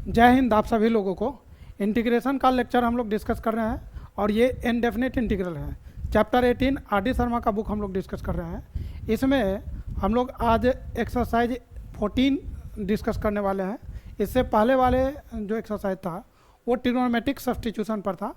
जय हिंद आप सभी लोगों को। इंटीग्रेशन का लेक्चर हम लोग डिस्कस कर रहे हैं और ये इनडेफिनेट इंटीग्रल है। चैप्टर 18 आर डी शर्मा का बुक हम लोग डिस्कस कर रहे हैं। इसमें हम लोग आज एक्सरसाइज 14 डिस्कस करने वाले हैं। इससे पहले वाले जो एक्सरसाइज था वो ट्रिग्नोमेट्रिक सब्स्टिट्यूशन पर था।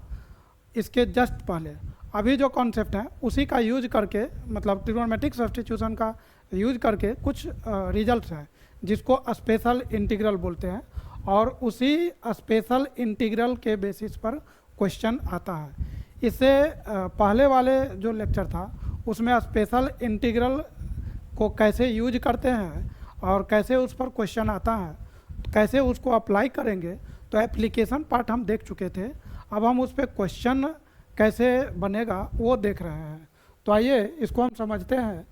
इसके जस्ट पहले अभी जो कॉन्सेप्ट है उसी का यूज करके, मतलब ट्रिग्नोमेट्रिक सब्स्टिट्यूशन का यूज करके कुछ रिजल्ट्स हैं जिसको स्पेशल इंटीग्रल बोलते हैं, और उसी स्पेशल इंटीग्रल के बेसिस पर क्वेश्चन आता है। इससे पहले वाले जो लेक्चर था उसमें स्पेशल इंटीग्रल को कैसे यूज करते हैं और कैसे उस पर क्वेश्चन आता है, कैसे उसको अप्लाई करेंगे, तो एप्लीकेशन पार्ट हम देख चुके थे। अब हम उस पर क्वेश्चन कैसे बनेगा वो देख रहे हैं। तो आइए इसको हम समझते हैं।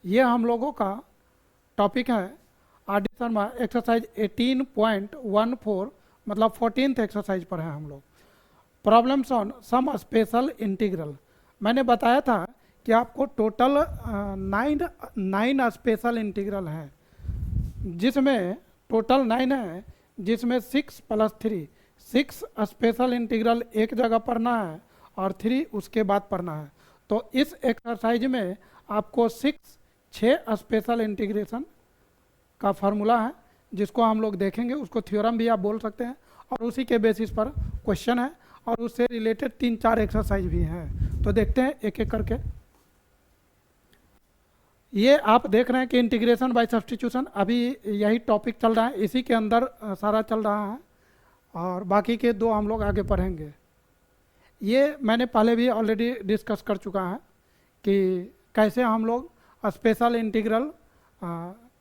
ये हम लोगों का टॉपिक है आर डी शर्मा एक्सरसाइज 18.14, मतलब 14th एक्सरसाइज पर है हम लोग। Problems on some special integral. मैंने बताया था कि आपको टोटल 9 स्पेशल इंटीग्रल हैं, जिसमें टोटल 9 है, जिसमें 6 + 3 6 स्पेशल इंटीग्रल एक जगह पढ़ना है और 3 उसके बाद पढ़ना है। तो इस एक्सरसाइज में आपको 6 स्पेशल इंटीग्रेशन का फार्मूला है जिसको हम लोग देखेंगे। उसको थ्योरम भी आप बोल सकते हैं, और उसी के बेसिस पर क्वेश्चन है और उससे रिलेटेड 3-4 एक्सरसाइज भी हैं। तो देखते हैं एक एक करके। ये आप देख रहे हैं कि इंटीग्रेशन बाय सब्स्टिट्यूशन, अभी यही टॉपिक चल रहा है, इसी के अंदर सारा चल रहा है, और बाकी के 2 हम लोग आगे पढ़ेंगे। ये मैंने पहले भी ऑलरेडी डिस्कस कर चुका है कि कैसे हम लोग स्पेशल इंटीग्रल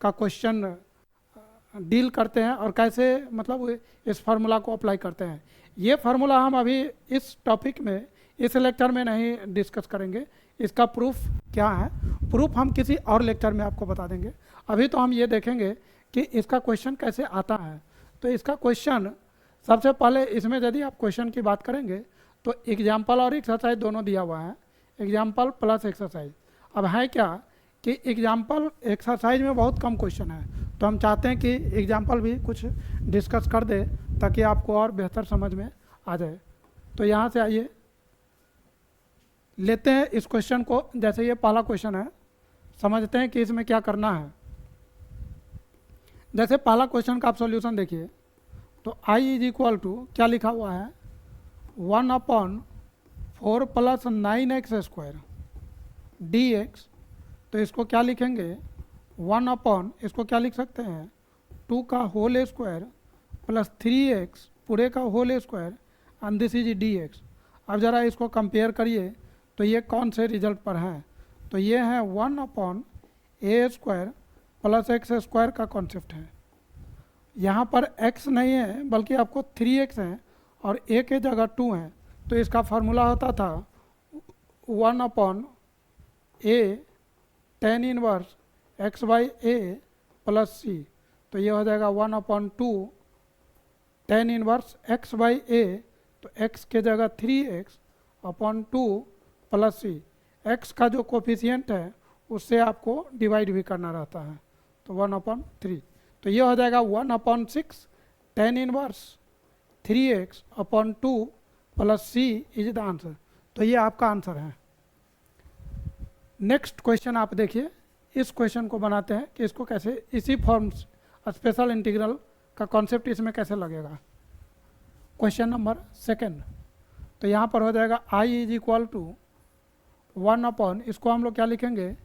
का क्वेश्चन डील करते हैं और कैसे मतलब इस फार्मूला को अप्लाई करते हैं। ये फार्मूला हम अभी इस टॉपिक में, इस लेक्चर में नहीं डिस्कस करेंगे। इसका प्रूफ क्या है, प्रूफ हम किसी और लेक्चर में आपको बता देंगे। अभी तो हम ये देखेंगे कि इसका क्वेश्चन कैसे आता है। तो इसका क्वेश्चन सबसे पहले, इसमें यदि आप क्वेश्चन की बात करेंगे तो एग्जाम्पल और एक्सरसाइज दोनों दिया हुआ है, एग्जाम्पल प्लस एक्सरसाइज। अब है क्या कि एग्जाम्पल एक्सरसाइज में बहुत कम क्वेश्चन है, तो हम चाहते हैं कि एग्जाम्पल भी कुछ डिस्कस कर दे ताकि आपको और बेहतर समझ में आ जाए। तो यहाँ से आइए लेते हैं इस क्वेश्चन को। जैसे ये पहला क्वेश्चन है, समझते हैं कि इसमें क्या करना है। जैसे पहला क्वेश्चन का आप सॉल्यूशन देखिए, तो i = क्या लिखा हुआ है, 1/4 + 9x² dx। तो इसको क्या लिखेंगे, 1/, इसको क्या लिख सकते हैं, 2 का होल स्क्वायर + 3x पूरे का whole square, and this is dx। अब ज़रा इसको कंपेयर करिए तो ये कौन से रिजल्ट पर हैं। तो ये है 1/a² + x² का कॉन्सेप्ट है। यहाँ पर x नहीं है बल्कि आपको 3x है और a के जगह 2 है। तो इसका फार्मूला होता था 1/a tan inverse x/a + c। तो ये हो जाएगा 1/2 tan इनवर्स x/a, तो x के जगह 3x/2 + c। x का जो कोफिशिएंट है उससे आपको डिवाइड भी करना रहता है, तो 1/3। तो ये हो जाएगा 1/6 tan inverse 3x/2 + c is the answer. तो ये आपका आंसर है। नेक्स्ट क्वेश्चन आप देखिए, इस क्वेश्चन को बनाते हैं कि इसको कैसे, इसी फॉर्म्स स्पेशल इंटीग्रल का कॉन्सेप्ट इसमें कैसे लगेगा। Question number 2। तो यहाँ पर हो जाएगा i = 1/, इसको हम लोग क्या लिखेंगे,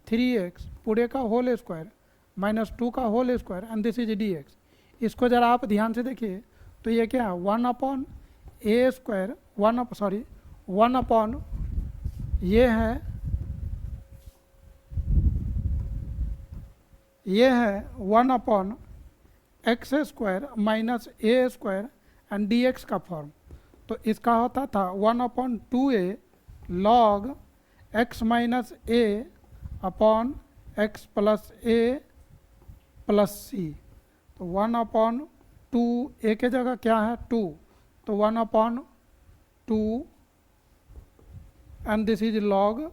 3x पूरे का होल स्क्वायर -2 का whole square, and this is dx। इसको ज़रा आप ध्यान से देखिए तो ये क्या है, 1/a², 1/, ये है 1/x² - a² एंड dx का फॉर्म। तो इसका होता था 1/2a log x - a x + a + c। तो 1/2, a के जगह क्या है 2, तो 1/2 and this is log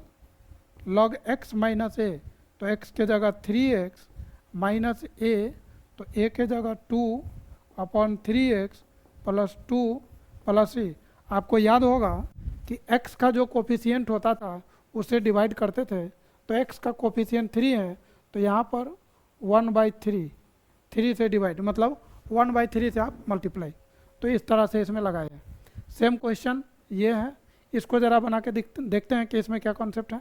x - a, तो x के जगह 3x - a, तो a के जगह 2 upon 3x plus 2 plus c। आपको याद होगा कि x का जो कोफिशिएंट होता था उसे डिवाइड करते थे, तो x का कोफिशिएंट 3 है, तो यहाँ पर 1/3, 3 से डिवाइड मतलब 1/3 से आप मल्टीप्लाई, तो इस तरह से इसमें लगाए हैं। सेम क्वेश्चन ये है, इसको ज़रा बना के देखते हैं कि इसमें क्या कॉन्सेप्ट है।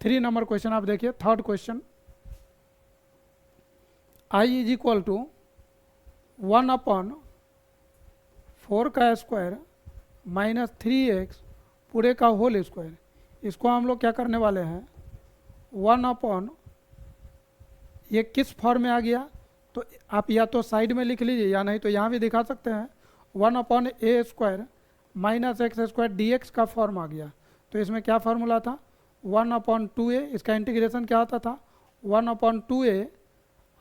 3 नंबर क्वेश्चन आप देखिए, third question. I is equal to 1/4 का स्क्वायर माइनस 3x पूरे का होल स्क्वायर। इसको हम लोग क्या करने वाले हैं, 1/, ये किस फॉर्म में आ गया, तो आप या तो साइड में लिख लीजिए या नहीं तो यहाँ भी दिखा सकते हैं। 1/a² माइनस x² dx का फॉर्म आ गया। तो इसमें क्या फार्मूला था, 1/2a, इसका इंटीग्रेशन क्या होता था 1/2a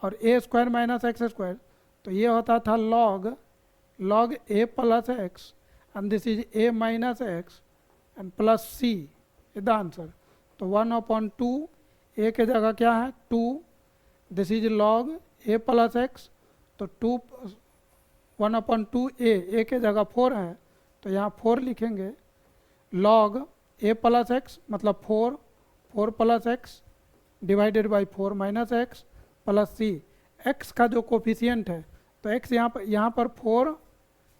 और a² माइनस x², तो ये होता था log a plus x and this is a minus x and plus c is the answer. तो 1/2 a के जगह क्या है 2, this is log a plus x, तो 1/2 a के जगह 4 है, तो यहाँ 4 लिखेंगे। log a प्लस x मतलब 4 plus x divided by 4 minus x plus c। x का जो कोफिशिएंट है, तो x यहाँ पर 4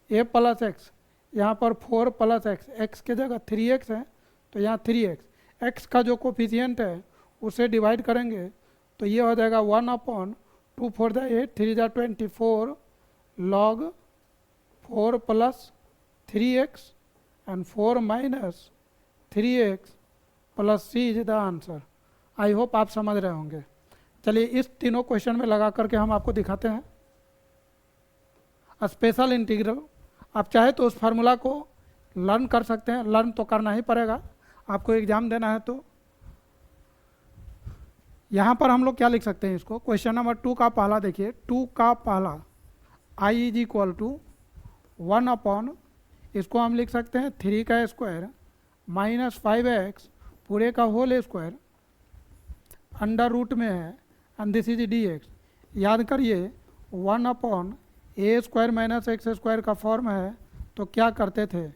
a प्लस x, यहाँ पर 4 प्लस x, x के जगह 3x है, तो यहाँ 3x। x का जो कोफिशिएंट है उसे डिवाइड करेंगे, तो ये हो जाएगा 1/2 4 the 8 3 the 24 log 4 plus 3x and 4 minus 3x plus c is the answer. I hope आप समझ रहे होंगे। चलिए इस तीनों क्वेश्चन में लगा करके हम आपको दिखाते हैं। स्पेशल इंटीग्रल, आप चाहे तो उस फार्मूला को लर्न कर सकते हैं, लर्न तो करना ही पड़ेगा, आपको एग्जाम देना है। तो यहाँ पर हम लोग क्या लिख सकते हैं इसको, क्वेश्चन नंबर 2 का पहला देखिए, 2 का पहला I इज इक्वल टू 1/, इसको हम लिख सकते हैं 3 का स्क्वायर माइनस 5x पूरे का होल स्क्वायर अंडर रूट में है एंड दिस इज dx। याद करिए 1/a² माइनस x² का फॉर्म है, तो क्या करते थे,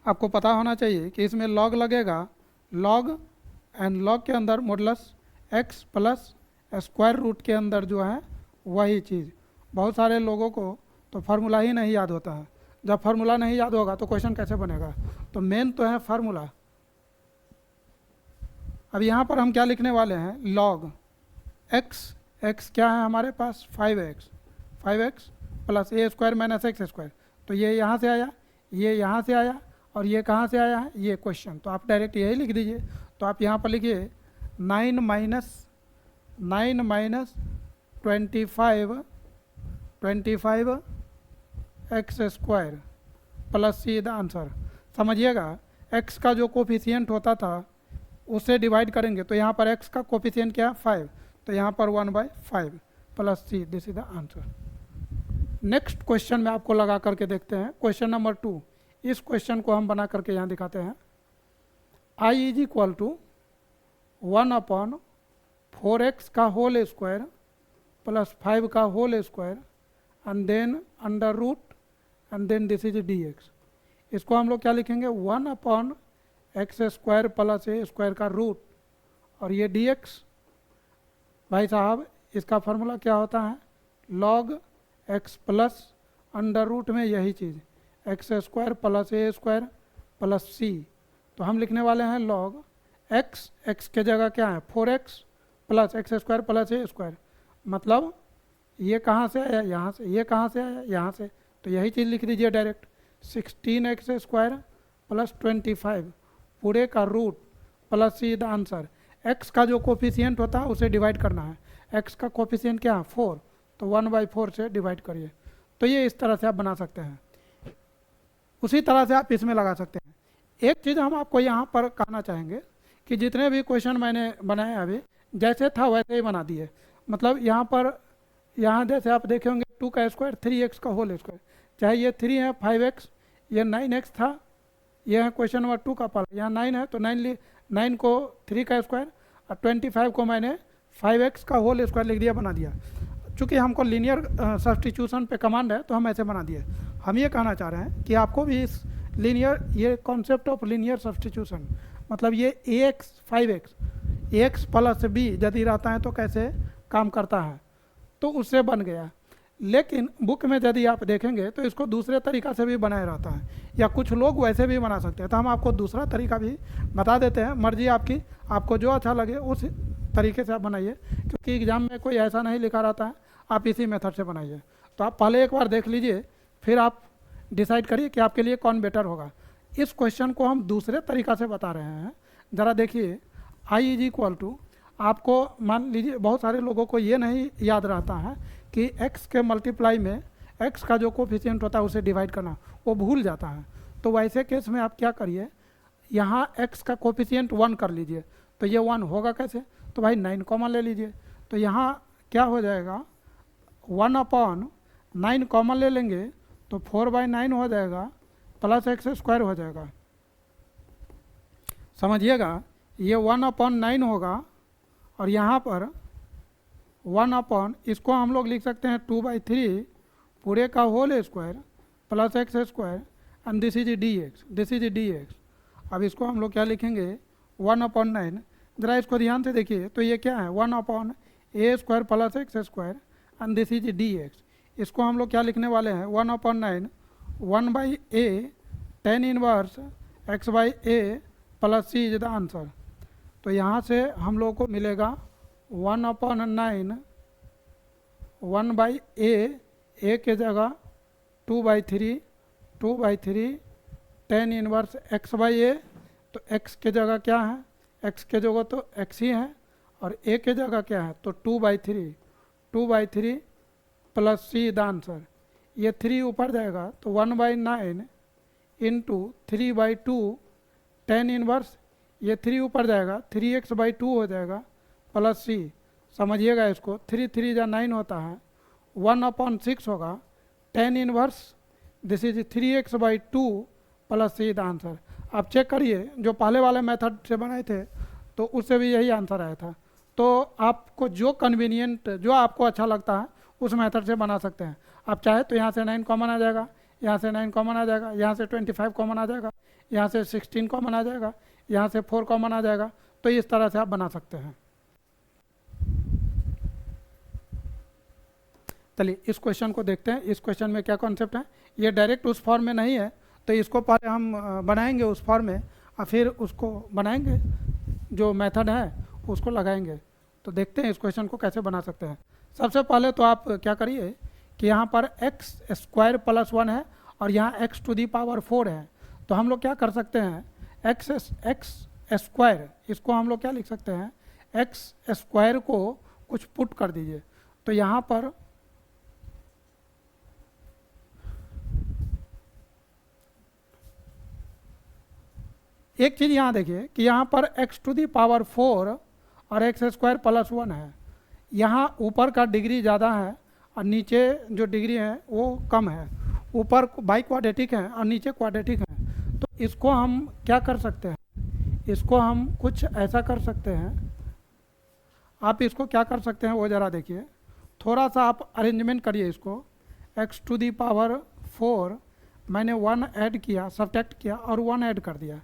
आपको पता होना चाहिए कि इसमें log लगेगा, log एंड log के अंदर modulus x plus square root के अंदर जो है वही चीज़। बहुत सारे लोगों को तो फार्मूला ही नहीं याद होता है, जब फार्मूला नहीं याद होगा तो क्वेश्चन कैसे बनेगा। तो मेन तो है फार्मूला। अब यहाँ पर हम क्या लिखने वाले हैं, log x क्या है हमारे पास 5x plus a² minus x², तो ये यहाँ से आया, ये यहाँ से आया और ये कहाँ से आया है, ये क्वेश्चन, तो आप डायरेक्ट यही लिख दीजिए। तो आप यहाँ पर लिखिए 9 minus 25 x² plus c the answer. समझिएगा x का जो कोफिशिएंट होता था उससे डिवाइड करेंगे, तो यहाँ पर x का कोफिशिएंट क्या है 5, तो यहाँ पर 1/5 plus c, this is the answer. Next question में आपको लगा करके देखते हैं, क्वेश्चन नंबर 2। इस क्वेश्चन को हम बना करके यहाँ दिखाते हैं। I is equal to 1/4x का होल स्क्वायर प्लस 5 का whole square and then under root and then this is dx। इसको हम लोग क्या लिखेंगे 1/x² प्लस a² का रूट और ये dx। भाई साहब इसका फार्मूला क्या होता है, log x plus under root में यही चीज़ x² plus a² plus c। तो हम लिखने वाले हैं log x के जगह क्या है 4x plus x² plus a², मतलब ये कहाँ से आया, यहाँ से, ये कहाँ से आया, यहाँ से, तो यही चीज़ लिख दीजिए डायरेक्ट 16x² प्लस 25 पूरे का root plus c the answer. x का जो कोफिशिएंट होता है उसे डिवाइड करना है, x का कोफिशिएंट क्या है 4, तो 1/4 से डिवाइड करिए। तो ये इस तरह से आप बना सकते हैं, उसी तरह से आप इसमें लगा सकते हैं। एक चीज़ हम आपको यहाँ पर कहना चाहेंगे कि जितने भी क्वेश्चन मैंने बनाए अभी जैसे था वैसे ही बना दिए। मतलब यहाँ पर, यहाँ जैसे आप देखे होंगे 2 का स्क्वायर 3x का होल स्क्वायर, चाहे ये 3 है 5x, ये 9x था, ये है क्वेश्चन नंबर 2 का पहला, यहाँ 9 है तो 9 को 3 का स्क्वायर और 25 को मैंने 5x का होल स्क्वायर लिख दिया, बना दिया। चूँकि हमको लीनियर सब्स्टिट्यूशन पे कमांड है तो हम ऐसे बना दिए। हम ये कहना चाह रहे हैं कि आपको भी इस लीनियर, ये कॉन्सेप्ट ऑफ लीनियर सब्स्टिट्यूशन, मतलब ये ax 5x ax plus B यदि रहता है तो कैसे काम करता है, तो उससे बन गया। लेकिन बुक में यदि आप देखेंगे तो इसको दूसरे तरीका से भी बनाया रहता है, या कुछ लोग वैसे भी बना सकते हैं। तो हम आपको दूसरा तरीका भी बता देते हैं, मर्जी आपकी, आपको जो अच्छा लगे उस तरीके से आप बनाइए, क्योंकि एग्ज़ाम में कोई ऐसा नहीं लिखा रहता है, आप इसी मेथड से बनाइए। तो आप पहले एक बार देख लीजिए, फिर आप डिसाइड करिए कि आपके लिए कौन बेटर होगा। इस क्वेश्चन को हम दूसरे तरीका से बता रहे हैं। ज़रा देखिए, आई इज इक्वल टू, आपको मान लीजिए बहुत सारे लोगों को ये नहीं याद रहता है कि x के मल्टीप्लाई में x का जो कोफिशिएंट होता है उसे डिवाइड करना, वो भूल जाता है। तो वैसे केस में आप क्या करिए, यहाँ x का कोफिशिएंट 1 कर लीजिए। तो ये 1 होगा कैसे, तो भाई 9 कॉमन ले लीजिए। तो यहाँ क्या हो जाएगा, 1/9 कॉमन ले लेंगे तो 4/9 हो जाएगा, प्लस x² हो जाएगा। समझिएगा, ये 1/9 होगा, और यहाँ पर 1/ इसको हम लोग लिख सकते हैं 2/3 पूरे का whole square plus x² and this is dx, this is dx। अब इसको हम लोग क्या लिखेंगे, 1/9। ज़रा इसको ध्यान से देखिए, तो ये क्या है, 1/a² plus x² and this is dx। इसको हम लोग क्या लिखने वाले हैं, 1/9 1/a tan inverse x/a plus c is the answer. तो यहाँ से हम लोग को मिलेगा 1/9 1/a, a के जगह 2/3 tan इनवर्स x/a। तो x के जगह क्या है, x के जगह तो x ही है, और a के जगह क्या है, तो 2/3 प्लस c द आंसर। ये 3 ऊपर जाएगा तो 1/9 इंटू 3/2 tan इनवर्स, ये 3 ऊपर जाएगा 3x/2 हो जाएगा प्लस c। समझिएगा इसको, 3 3 जा 9 होता है, 1/6 होगा tan inverse, this is 3x/2 plus c the answer. आप चेक करिए, जो पहले वाले मेथड से बनाए थे तो उससे भी यही आंसर आया था। तो आपको जो कन्वीनियंट, जो आपको अच्छा लगता है उस मेथड से बना सकते हैं। आप चाहे तो यहाँ से 9 कॉमन आ जाएगा, यहाँ से 9 कॉमन आ जाएगा, यहाँ से 25 कॉमन आ जाएगा, यहाँ से 16 कॉमन आ जाएगा, यहाँ से 4 कॉमन आ जाएगा। तो इस तरह से आप बना सकते हैं। चलिए इस क्वेश्चन को देखते हैं। इस क्वेश्चन में क्या कॉन्सेप्ट है, ये डायरेक्ट उस फॉर्म में नहीं है, तो इसको पहले हम बनाएंगे उस फॉर्म में, और फिर उसको बनाएंगे, जो मेथड है उसको लगाएंगे। तो देखते हैं इस क्वेश्चन को कैसे बना सकते हैं। सबसे पहले तो आप क्या करिए कि यहाँ पर x² प्लस 1 है और यहाँ x⁴ है। तो हम लोग क्या कर सकते हैं, x² इसको हम लोग क्या लिख सकते हैं, x² को कुछ पुट कर दीजिए। तो यहाँ पर एक चीज़ यहाँ देखिए कि यहाँ पर x⁴ और x² प्लस 1 है। यहाँ ऊपर का डिग्री ज़्यादा है और नीचे जो डिग्री है वो कम है। ऊपर बाई क्वाड्रेटिक है और नीचे क्वाड्रेटिक है। तो इसको हम क्या कर सकते हैं, इसको हम कुछ ऐसा कर सकते हैं। आप इसको क्या कर सकते हैं वो ज़रा देखिए, थोड़ा सा आप अरेंजमेंट करिए इसको। x⁴ मैंने 1 ऐड किया, सब्ट्रैक्ट किया और 1 ऐड कर दिया,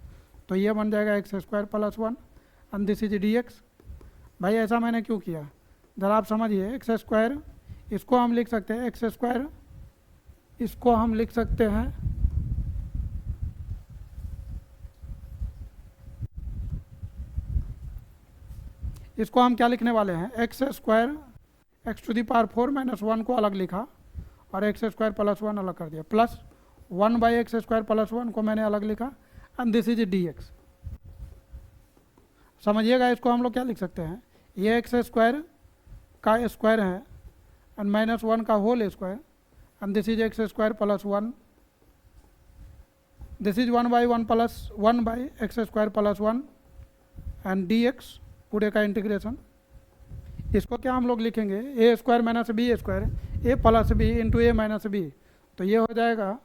तो ये बन जाएगा x² plus 1 and this is dx। भाई ऐसा मैंने क्यों किया, ज़रा आप समझिए। x², इसको हम लिख सकते हैं x², इसको हम लिख सकते हैं इसको हम क्या लिखने वाले हैं, x² x⁴ माइनस 1 को अलग लिखा और x² प्लस 1 अलग कर दिया, प्लस 1/x² प्लस 1 को मैंने अलग लिखा एंड दिस इज dx। समझिएगा, इसको हम लोग क्या लिख सकते हैं, ये x² का स्क्वायर है एंड माइनस 1 का whole square and this is x² plus 1, this is 1/1 plus 1/x² plus 1 and dx पूरे का इंटीग्रेशन। इसको क्या हम लोग लिखेंगे, a² minus b², a plus b into a minus b। तो ये हो जाएगा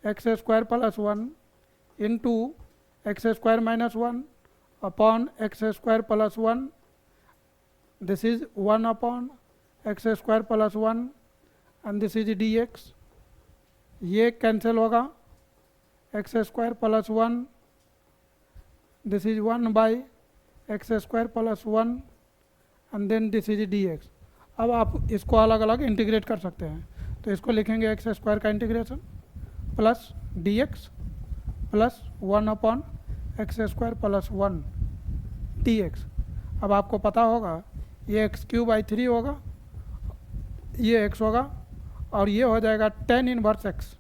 x² plus 1 into x² minus 1 upon x² plus 1, this is 1/x² X square plus 1 and this is D X, ये कैंसिल होगा, X square plus 1 this is 1 by X square plus 1 and then this is D X. अब आप इसको अलग अलग integrate कर सकते हैं, तो इसको लिखेंगे एक्स स्क्वायर का integration plus D x plus 1 upon x square plus 1 D X. अब आपको पता होगा ये एक्स क्यूब बाई 3 होगा, ये एक्स होगा और ये हो जाएगा टेन इनवर्स एक्स,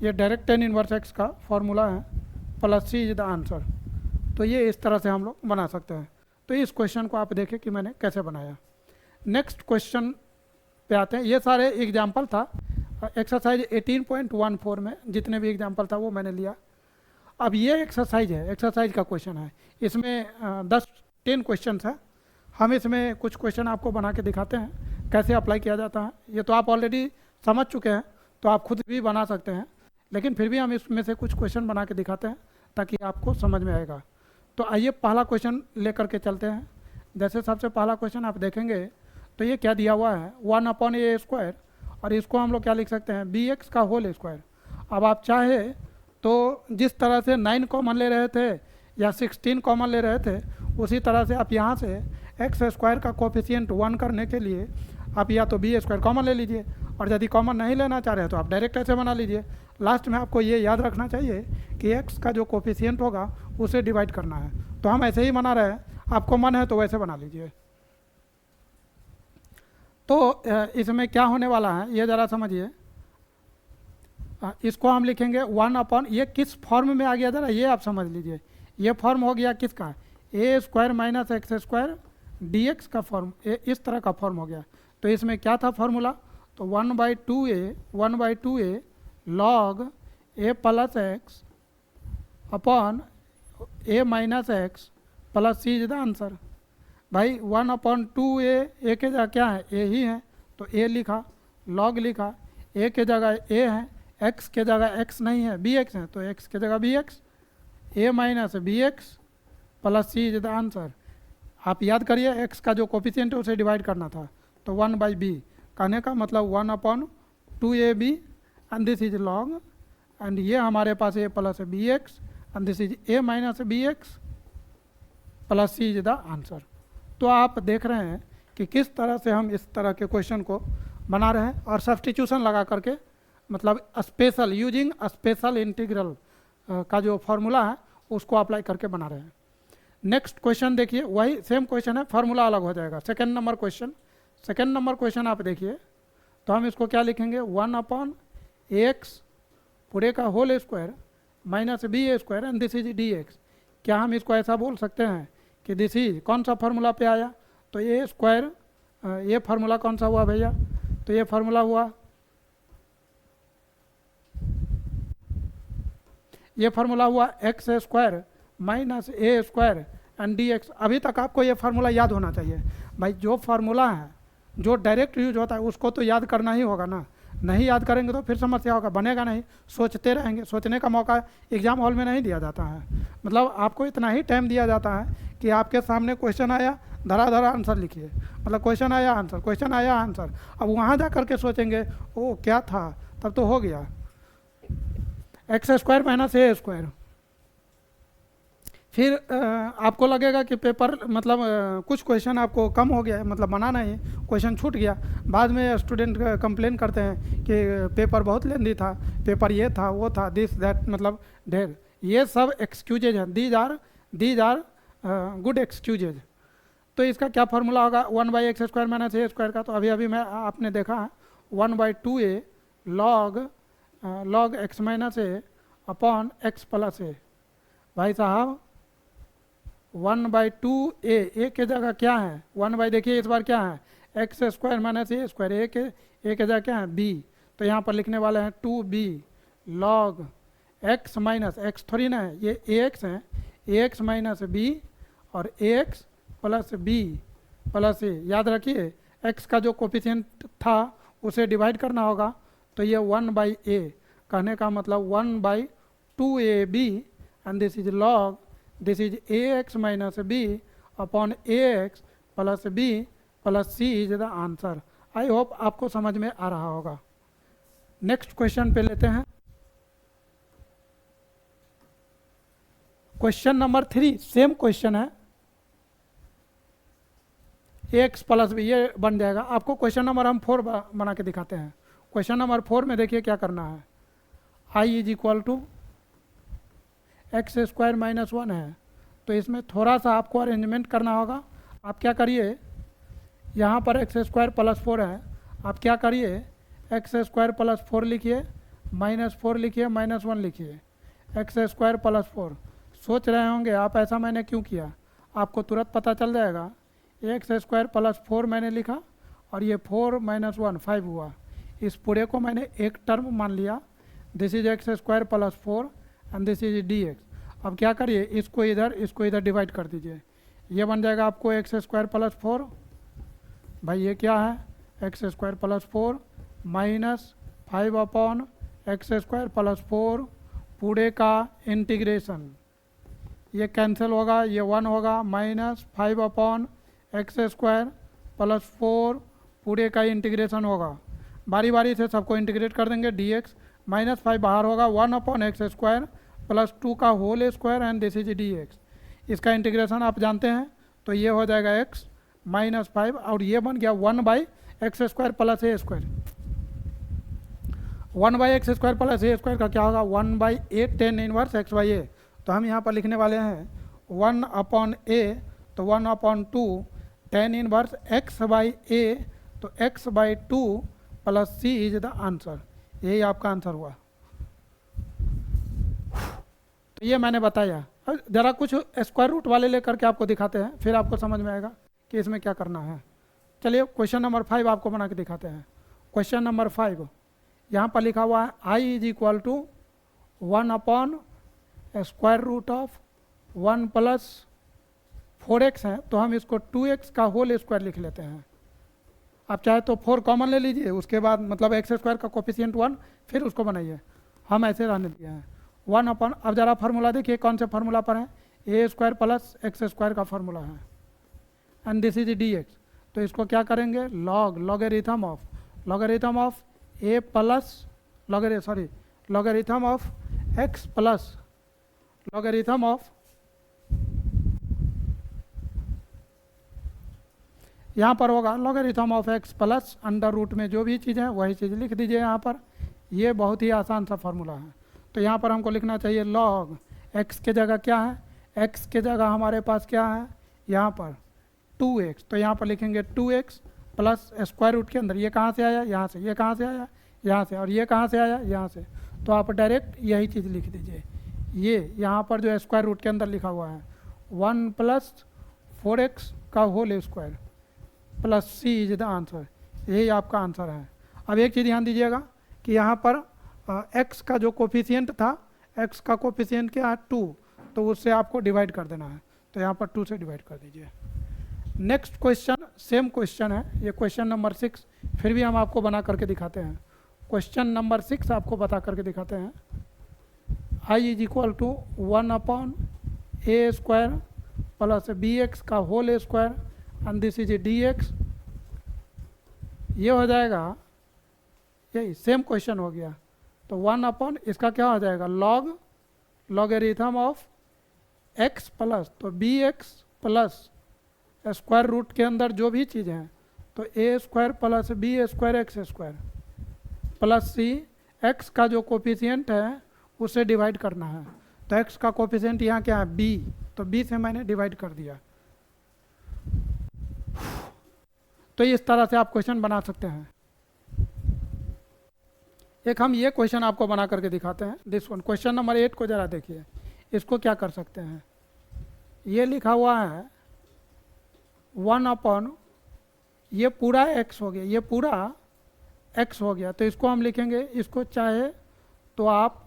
ये डायरेक्ट टेन इनवर्स एक्स का फॉर्मूला है, plus C is the answer. तो ये इस तरह से हम लोग बना सकते हैं। तो इस क्वेश्चन को आप देखें कि मैंने कैसे बनाया। नेक्स्ट क्वेश्चन पे आते हैं। ये सारे एग्जाम्पल था एक्सरसाइज 18.14 में, जितने भी एग्जाम्पल था वो मैंने लिया। अब ये एक्सरसाइज है, एक्सरसाइज का क्वेश्चन है, इसमें 10 क्वेश्चन है। हम इसमें कुछ क्वेश्चन आपको बना के दिखाते हैं कैसे अप्लाई किया जाता है। ये तो आप ऑलरेडी समझ चुके हैं, तो आप खुद भी बना सकते हैं, लेकिन फिर भी हम इसमें से कुछ क्वेश्चन बना के दिखाते हैं ताकि आपको समझ में आएगा। तो आइए पहला क्वेश्चन लेकर के चलते हैं। जैसे सबसे पहला क्वेश्चन आप देखेंगे तो ये क्या दिया हुआ है, 1 अपॉन ए स्क्वायर, और इसको हम लोग क्या लिख सकते हैं, बी एक्स का होल स्क्वायर। अब आप चाहे तो जिस तरह से 9 कॉमन ले रहे थे या 16 कॉमन ले रहे थे, उसी तरह से आप यहाँ से एक्स स्क्वायर का कोफिशिएंट 1 करने के लिए आप या तो बी स्क्वायर कॉमन ले लीजिए, और यदि कॉमन नहीं लेना चाह रहे हैं तो आप डायरेक्ट ऐसे बना लीजिए। लास्ट में आपको ये याद रखना चाहिए कि एक्स का जो कोफिशिएंट होगा उसे डिवाइड करना है। तो हम ऐसे ही बना रहे हैं, आपको मन है तो वैसे बना लीजिए। तो इसमें क्या होने वाला है ये ज़रा समझिए। इसको हम लिखेंगे 1 अपॉन, ये किस फॉर्म में आ गया ज़रा ये आप समझ लीजिए। ये फॉर्म हो गया किसका, A square minus X square D X का फॉर्म, इस तरह का फॉर्म हो गया। तो इसमें क्या था फॉर्मूला, तो 1/2a log a plus x upon a minus x plus C is the answer. भाई 1/2a, ए के जगह क्या है, ए ही है, तो ए लिखा, लॉग लिखा, ए के जगह ए है, एक्स के जगह एक्स नहीं है, बी एक्स है, तो एक्स के जगह b x, a minus B x plus C is the answer. आप याद करिए एक्स का जो कोफिशिएंट है उसे डिवाइड करना था, तो 1/b कहने का मतलब 1/2ab and this is log, and ये हमारे पास A plus B X and this is A minus B x plus C is the answer. तो आप देख रहे हैं कि किस तरह से हम इस तरह के क्वेश्चन को बना रहे हैं, और सब्स्टिट्यूशन लगा करके, मतलब स्पेशल यूजिंग स्पेशल इंटीग्रल का जो फॉर्मूला है उसको अप्लाई करके बना रहे हैं। नेक्स्ट क्वेश्चन देखिए, वही सेम क्वेश्चन है, फार्मूला अलग हो जाएगा। सेकेंड नंबर क्वेश्चन आप देखिए, तो हम इसको क्या लिखेंगे, 1 अपॉन एक्स पूरे का whole square minus b a square and this is D x. क्या हम इसको ऐसा बोल सकते हैं कि दिस इज कौन सा फार्मूला पे आया, तो ए स्क्वायर, ये फार्मूला कौन सा हुआ भैया, तो ये फार्मूला हुआ, ये फार्मूला हुआ x square minus A square and D x. अभी तक आपको ये फार्मूला याद होना चाहिए भाई। जो फार्मूला है जो डायरेक्ट यूज होता है उसको तो याद करना ही होगा ना, नहीं याद करेंगे तो फिर समस्या होगा, बनेगा नहीं, सोचते रहेंगे। सोचने का मौका एग्जाम हॉल में नहीं दिया जाता है, मतलब आपको इतना ही टाइम दिया जाता है कि आपके सामने क्वेश्चन आया, धरा आंसर लिखिए, मतलब क्वेश्चन आया आंसर, क्वेश्चन आया आंसर। अब वहाँ जा करके सोचेंगे ओ क्या था, तब तो हो गया एक्स स्क्वायर माइनस ए स्क्वायर। फिर आपको लगेगा कि पेपर मतलब कुछ क्वेश्चन आपको कम हो गया है, मतलब बनाना ही क्वेश्चन छूट गया। बाद में स्टूडेंट कंप्लेन करते हैं कि पेपर बहुत लेंदी था, पेपर ये था वो था, दिस दैट, मतलब ढेर। ये सब एक्सक्यूजेज हैं, दीज आर गुड एक्सक्यूजेज। तो इसका क्या फार्मूला होगा, 1/x स्क्वायर माइनस ए स्क्वायर का, तो अभी मैं आपने देखा है 1/2a लॉग x माइनस ए अपॉन एक्स प्लस ए। भाई साहब 1/2a, ए के जगह क्या है, 1 देखिए इस बार क्या है, एक्स स्क्वायर माइनस ए स्क्वायर, ए के जगह क्या है b, तो यहाँ पर लिखने वाले हैं 2b log x minus x थोड़ी ना है, ये ax है, ax माइनस b और ax plus b plus a। याद रखिए x का जो कोफिशिएंट था उसे डिवाइड करना होगा, तो ये 1/a कहने का मतलब 1/2ab and this is log, this is ax minus b upon ax plus b plus C is the answer. I hope आपको समझ में आ रहा होगा। नेक्स्ट क्वेश्चन पे लेते हैं। क्वेश्चन नंबर 3 सेम क्वेश्चन है, एक्स प्लस बी, ये बन जाएगा। आपको क्वेश्चन नंबर हम 4 बना के दिखाते हैं। क्वेश्चन नंबर 4 में देखिए क्या करना है। I is equal to X square minus 1 है, तो इसमें थोड़ा सा आपको अरेंजमेंट करना होगा। आप क्या करिए, यहाँ पर एक्स स्क्वायर प्लस 4 है, आप क्या करिए एक्स स्क्वायर प्लस 4 लिखिए, माइनस 4 लिखिए, माइनस 1 लिखिए, एक्स स्क्वायर प्लस 4। सोच रहे होंगे आप ऐसा मैंने क्यों किया, आपको तुरंत पता चल जाएगा। एक्स स्क्वायर प्लस 4 मैंने लिखा और ये 4 माइनस 1 5 हुआ। इस पूरे को मैंने एक टर्म मान लिया, this is x square plus 4 and this is D X. अब क्या करिए, इसको इधर डिवाइड कर दीजिए, ये बन जाएगा आपको एक्स स्क्वायर प्लस 4, भाई ये क्या है x square plus 4 minus 5 upon x square plus 4 पूरे का इंटीग्रेशन, ये कैंसिल होगा, ये 1 होगा, minus 5 upon x square plus 4 पूरे का इंटीग्रेशन होगा। बारी बारी से सबको इंटीग्रेट कर देंगे, डी एक्स माइनस 5 बाहर होगा, 1 अपॉन एक्स स्क्वायर प्लस 2 का whole square and this is D x. इसका इंटीग्रेशन आप जानते हैं, तो ये हो जाएगा एक्स माइनस 5 और ये बन गया 1 by X square plus A square. 1 by X square plus A square का क्या होगा, 1 by A tan inverse X by A. तो हम यहाँ पर लिखने वाले हैं 1 अपॉन ए, तो 1 upon 2 tan inverse X by A, तो X by 2 plus C is the answer. यही आपका आंसर हुआ। तो ये मैंने बताया, ज़रा कुछ स्क्वायर रूट वाले लेकर के आपको दिखाते हैं, फिर आपको समझ में आएगा कि इसमें क्या करना है। चलिए क्वेश्चन नंबर 5 आपको बना के दिखाते हैं। क्वेश्चन नंबर 5 यहाँ पर लिखा हुआ है I is equal to 1 upon square root of 1 plus 4x है, तो हम इसको 2x का होल स्क्वायर लिख लेते हैं। आप चाहे तो 4 कॉमन ले लीजिए, उसके बाद मतलब एक्स स्क्वायर का कोफिशिएंट 1, फिर उसको बनाइए, हम ऐसे रहने दिए हैं 1 अपॉन। अब ज़रा फार्मूला देखिए कौन से फार्मूला पर है, a square plus x square का फार्मूला है and this is D x. तो इसको क्या करेंगे, logarithm of a plus logarithm of x plus logarithm of, यहाँ पर होगा logarithm of x plus under root में जो भी चीज़ है वही चीज़ लिख दीजिए यहाँ पर। ये बहुत ही आसान सा फार्मूला है। तो यहाँ पर हमको लिखना चाहिए लॉग एक्स के जगह क्या है, एक्स के जगह हमारे पास क्या है यहाँ पर 2x, तो यहाँ पर लिखेंगे 2x प्लस स्क्वायर रूट के अंदर ये कहाँ से आया, यहाँ से, ये कहाँ से आया, यहाँ से, और ये कहाँ से आया, यहाँ से। तो आप डायरेक्ट यही चीज़ लिख दीजिए। ये यहाँ पर जो स्क्वायर रूट के अंदर लिखा हुआ है 1 प्लस 4x का whole square plus C is the answer, यही आपका आंसर है। अब एक चीज़ ध्यान दीजिएगा कि यहाँ पर x का जो कोफिशिएंट था, x का कोफिशिएंट क्या है 2, तो उससे आपको डिवाइड कर देना है, तो यहाँ पर 2 से डिवाइड कर दीजिए। नेक्स्ट क्वेश्चन सेम क्वेश्चन है, ये क्वेश्चन नंबर 6, फिर भी हम आपको बना करके दिखाते हैं। क्वेश्चन नंबर 6 आपको बता करके दिखाते हैं। I is equal to 1 upon A square plus B X का whole square and this is D X. ये हो जाएगा, यही सेम क्वेश्चन हो गया। तो 1 अपॉन इसका क्या हो जाएगा, लॉगरिथम ऑफ एक्स प्लस, तो B x plus square root के अंदर जो भी चीज़ हैं, तो A square plus B square X square plus C, X का जो कोफिशिएंट है उसे डिवाइड करना है। तो एक्स का कोफिशिएंट यहाँ क्या है बी, तो बी से मैंने डिवाइड कर दिया। तो इस तरह से आप क्वेश्चन बना सकते हैं। एक हम ये क्वेश्चन आपको बना करके दिखाते हैं, दिस वन। क्वेश्चन नंबर 8 को ज़रा देखिए, इसको क्या कर सकते हैं। ये लिखा हुआ है 1 अपॉन, ये पूरा x हो गया, ये पूरा x हो गया, तो इसको हम लिखेंगे, इसको चाहे तो आप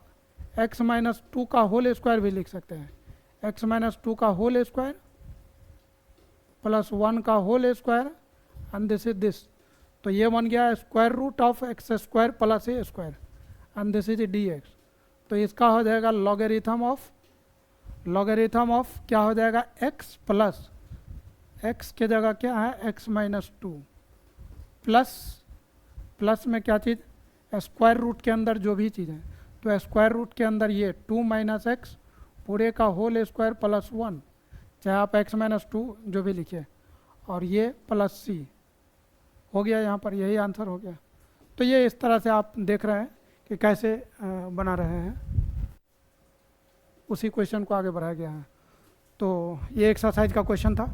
x माइनस 2 का होल स्क्वायर भी लिख सकते हैं, x माइनस 2 का होल स्क्वायर प्लस 1 का whole square and this is this. तो ये बन गया square root of x square plus A square and this is D x. तो इसका हो जाएगा लॉगरिथम ऑफ क्या हो जाएगा x प्लस x के जगह क्या है x माइनस 2 प्लस में क्या चीज़, स्क्वायर रूट के अंदर जो भी चीज़ है, तो स्क्वायर रूट के अंदर ये 2 माइनस एक्स पूरे का होल स्क्वायर प्लस 1, चाहे आप x माइनस 2 जो भी लिखिए, और ये प्लस c हो गया, यहाँ पर यही आंसर हो गया। तो ये इस तरह से आप देख रहे हैं कि कैसे बना रहे हैं, उसी क्वेश्चन को आगे बढ़ाया गया है। तो ये एक्सरसाइज का क्वेश्चन था।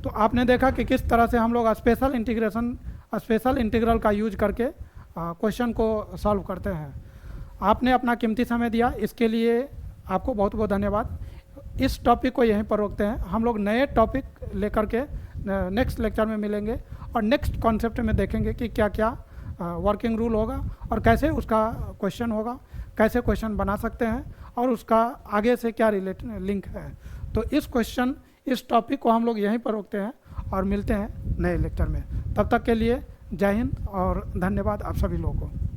तो आपने देखा कि किस तरह से हम लोग स्पेशल इंटीग्रल का यूज करके क्वेश्चन को सॉल्व करते हैं। आपने अपना कीमती समय दिया, इसके लिए आपको बहुत बहुत धन्यवाद। इस टॉपिक को यहीं पर रोकते हैं, हम लोग नए टॉपिक लेकर के नेक्स्ट लेक्चर में मिलेंगे और नेक्स्ट कॉन्सेप्ट में देखेंगे कि क्या क्या वर्किंग रूल होगा और कैसे उसका क्वेश्चन होगा, कैसे क्वेश्चन बना सकते हैं और उसका आगे से क्या लिंक है। तो इस टॉपिक को हम लोग यहीं पर रोकते हैं और मिलते हैं नए लेक्चर में। तब तक के लिए जय हिंद और धन्यवाद आप सभी लोगों को।